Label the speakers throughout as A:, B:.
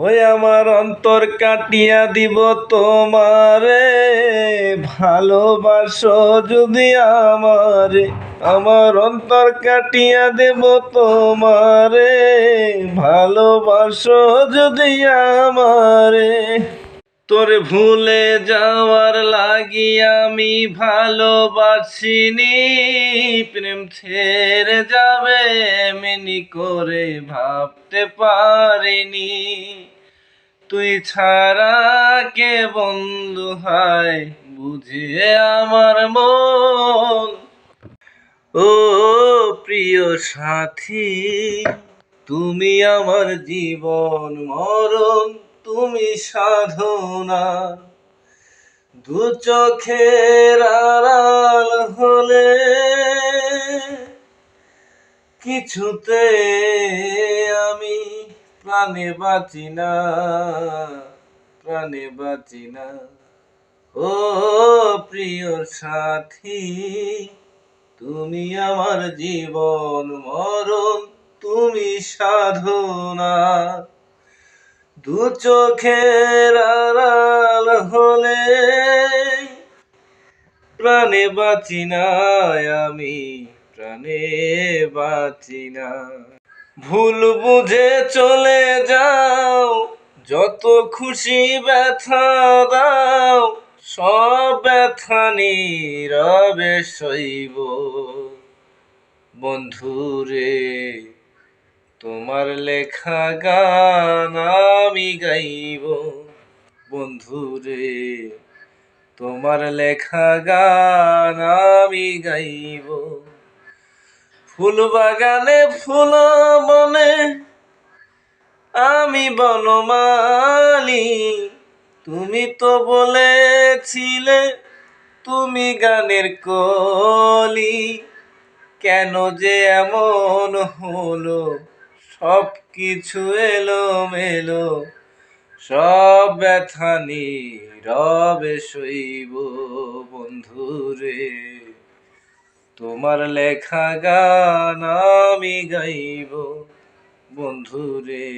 A: ওই আমার অন্তর কাটিয়া দিব তোমারে, ভালোবাসো যদি আমারে। আমার অন্তর কাটিয়া দেব তোমারে, ভালোবাসো যদি আমারে। তোরে ভুলে যাওয়ার লাগি আমি ভালোবাসিনি, প্রেম ছেড়ে যাবে এমনি করে ভাবতে পারিনি। তুই ছাড়া কে বন্ধু হয় বুঝে আমার মন। ও প্রিয় সাথী, তুমি আমার জীবন মরণ, তুমি সাধনা। দু চোখের আড়াল হলে কিছুতে আমি প্রাণে বাঁচি না, প্রাণে বাঁচি না। ও প্রিয় সাথী, তুমি আমার জীবন মরণ, তুমি সাধনা। দু চোখের আড়াল হলে প্রাণে বাঁচি না, আমি প্রাণে বাঁচি না। ভুল বুঝে চলে যাও, যত খুশি ব্যথা দাও, সব ব্যথা নীরবে সইব। বন্ধুরে তোমার লেখা গান আমি গাইব। বন্ধুরে তোমার লেখা গান আমি গাইব। ফুল বাগানে ফুল বনে আমি বনমালী, তুমি তো বলেছিলে তুমি গানের কলি। কেন যে এমন হলো, সব কিছু এলোমেলো, সব ব্যথা নীরবে সইব। বন্ধুরে তোমার লেখা গান আমি গাইব। বন্ধুরে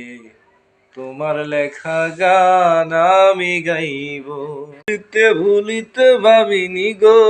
A: তোমার লেখা গান আমি গাইব। ভুলিতে ভুলিতে ভাবিনি গো,